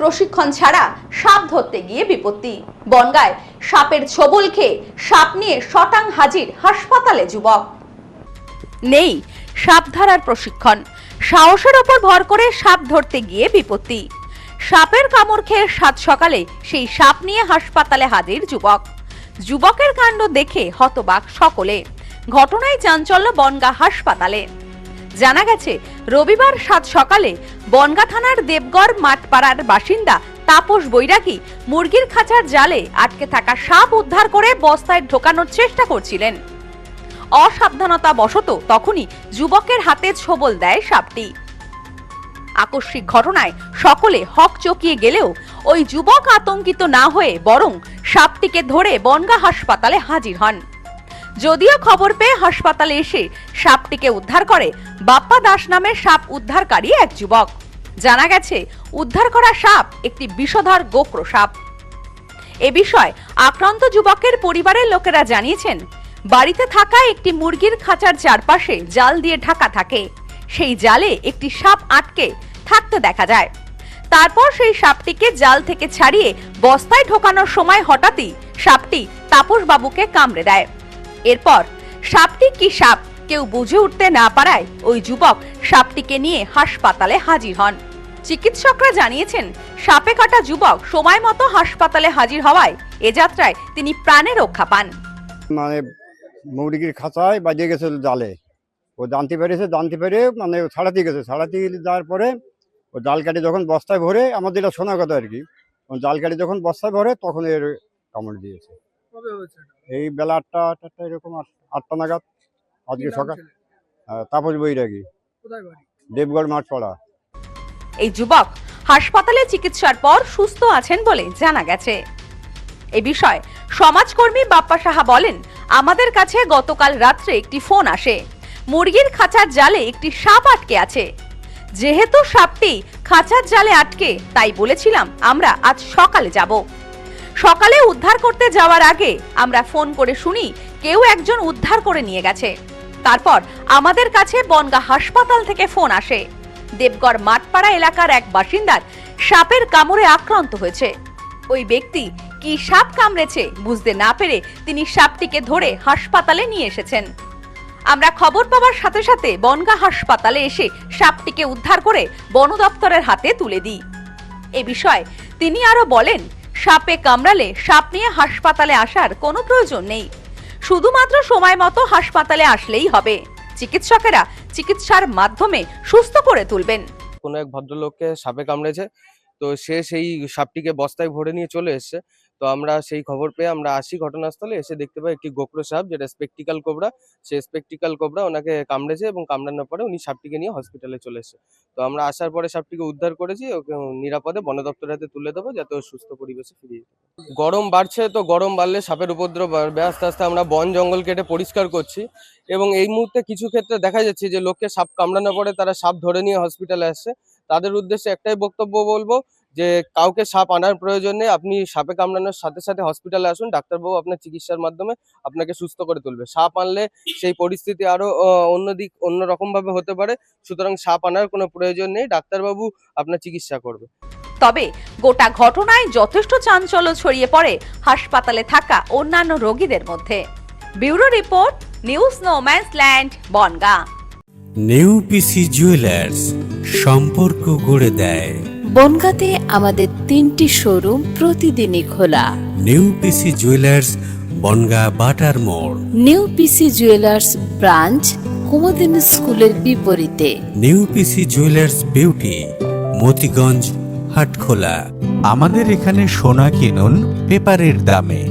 প্রশিক্ষণ ছাড়া সাপ ধরতে গিয়ে বিপত্তি। বনগাঁয় সাপের ছোবল খেয়ে সাপ নিয়ে শটাং হাজির হাসপাতালে যুবক। নেই সাপ ধরার প্রশিক্ষণ, সাহসের ওপর ভর করে সাপ ধরতে গিয়ে বিপত্তি। সাপের কামড় খেয়ে সাত সকালে সেই সাপ নিয়ে হাসপাতালে হাজির যুবক। যুবকের কাণ্ড দেখে হতবাক সকলে। ঘটনায় চাঞ্চল্য বনগাঁ হাসপাতালে। জানা গেছে রবিবার সাত সকালে বনগাঁ থানার দেবগড় মাঠপাড়ার বাসিন্দা তাপস বৈরাগী মুরগির খাঁচার জালে আটকে থাকা সাপ উদ্ধার করে বস্তায় ঢোকানোর চেষ্টা করছিলেন। অসাবধানতা বশত তখনই যুবকের হাতে ছোবল দেয় সাপটি। আকস্মিক ঘটনায় সকলে হক চকিয়ে গেলেও ওই যুবক আতঙ্কিত না হয়ে বরং সাপটিকে ধরে বনগাঁ হাসপাতালে হাজির হন। যদিও খবর পেয়ে হাসপাতালে এসে সাপটিকে উদ্ধার করে বাপ্পা দাস নামের সাপ উদ্ধারকারী এক যুবক। জানা গেছে উদ্ধার করা সাপ একটি বিষধর গোক্র সাপ। এ বিষয়ে আক্রান্ত যুবকের পরিবারের লোকেরা জানিয়েছেন, বাড়িতে থাকা একটি মুরগির খাঁচার চারপাশে জাল দিয়ে ঢাকা থাকে। সেই জালে একটি সাপ আটকে থাকতে দেখা যায়। তারপর সেই সাপটিকে জাল থেকে ছাড়িয়ে বস্তায় ঢোকানোর সময় হঠাৎই সাপটি তাপস বাবুকে কামড়ে দেয়। এরপর সাপটি কি সাপ কেউ বুঝে উঠতে না পারায় ওই যুবক সাপটিকে নিয়ে হাসপাতালে হাজির হন। চিকিৎসকরা জানিয়েছেন, সাপে কাটা যুবক সময় মতো হাসপাতালে হাজির হওয়ায় এ যাত্রায় তিনি প্রাণে রক্ষা পান। মানে মুরগির খাঁচায় বাজিয়ে গেছিল জালে, ও জানতে পেরে মানে ছাড়াতে গেছে। ছাড়াতে যাওয়ার পরে ও জাল কাটি যখন বস্তায় ভরে, আমাদের এটা শোনা কথা আর কি, জাল কাটি যখন বস্তায় ভরে তখন এর কামড় দিয়েছে। এই বেলা 8টা এরকম, 8টা নাগাদ আজকে সকাল। তাপস বৈরাগী, দেবগড় মাঠপাড়া। এই যুবক হাসপাতালে চিকিৎসার পর সুস্থ আছেন বলে জানা গেছে। এ বিষয়ে সমাজকর্মী বাপ্পা সাহা বলেন, আমাদের কাছে গতকাল রাত্রে একটি ফোন আসে, মুরগির খাঁচার জালে একটি সাপ আটকে আছে। যেহেতু সাপটি খাঁচার জালে আটকে, তাই বলেছিলাম আমরা আজ সকালে যাব। সকালে উদ্ধার করতে যাওয়ার আগে আমরা ফোন করে শুনি কেউ একজন উদ্ধার করে নিয়ে গেছে। তারপর আমাদের কাছে বনগাঁ হাসপাতাল থেকে ফোন আসে, দেবগড় মাঠপাড়া এলাকার এক বাসিন্দার সাপের কামড়ে আক্রান্ত হয়েছে। ওই ব্যক্তি কি সাপ কামড়েছে বুঝতে না পেরে তিনি সাপটিকে ধরে হাসপাতালে নিয়ে এসেছেন। আমরা খবর পাওয়ার সাথে সাথে বনগাঁ হাসপাতালে এসে সাপটিকে উদ্ধার করে বন দপ্তরের হাতে তুলে দিই। এ বিষয়ে তিনি আরো বলেন, সাপে কামড়ালে সাপ নিয়ে হাসপাতালে আসার কোনো প্রয়োজন নেই, শুধুমাত্র সময় মতো হাসপাতালে আসলেই হবে। চিকিৎসকেরা চিকিৎসার মাধ্যমে সুস্থ করে তুলবেন। কোনো এক ভদ্রলোককে সাপে কামড়েছে, তো সে সেই সাপটিকে বস্তায় ভরে নিয়ে চলে এসছে। তো আমরা সেই খবর পেয়ে আমরা আসি ঘটনাস্থলে, এসে দেখতে পাই একটি গোক্র সাপ, যেটা স্পেকটিক্যাল কোবরা। সেই স্পেকটিক্যাল কোবরা ওনাকে কামড়েছে এবং কামড়ানোর পরে উনি সাপটিকে নিয়ে হসপিটালে চলে এসছে। তো আমরা আসার পরে সাপটিকে উদ্ধার করেছি, ওকে নিরাপদে বন দপ্তরের হাতে তুলে দেবো যাতে ও সুস্থ পরিবেশে ফিরিয়ে যেতে পারে। গরম বাড়ছে, তো গরম বাড়লে সাপের উপদ্রব বাড়বে। আস্তে আস্তে আমরা বন জঙ্গল কেটে পরিষ্কার করছি এবং এই মুহূর্তে কিছু ক্ষেত্রে দেখা যাচ্ছে যে লোককে সাপ কামড়ানোর পরে তারা সাপ ধরে নিয়ে হসপিটালে আসছে। তাদের উদ্দেশ্যে একটাই বক্তব্য বলবো যে কাউকে সাপ আনার প্রয়োজন নেই, আপনি সাপে কামড়ানোর সাথে সাথে হসপিটালে আসুন, ডাক্তারবাবু আপনার চিকিৎসার মাধ্যমে আপনাকে সুস্থ করে তুলবে। সাপ আনলে সেই পরিস্থিতি আরো অন্যরকম ভাবে হতে পারে, সুতরাং সাপ আনার কোনো প্রয়োজন নেই, ডাক্তারবাবু আপনার চিকিৎসা করবে। তবে গোটা ঘটনায় যথেষ্ট চাঞ্চল্য ছড়িয়ে পড়ে হাসপাতালে থাকা অন্যান্য রোগীদের মধ্যে। Bureau report, news no man's land, Bongaon. New PC jewellers, সম্পর্ক গড়ে দেয়। বনগাঁতে আমাদের 3টি শোরুম প্রতিদিনই খোলা। নিউ পিসি জুয়েলার্স, বনগাঁ বাটার মোড়। New PC jewellers branch Kumudini স্কুলের বিপরীতে। New PC jewellers beauty, Motiganj, Hatkhola. আমাদের এখানে সোনা কিনুন পেপারের দামে।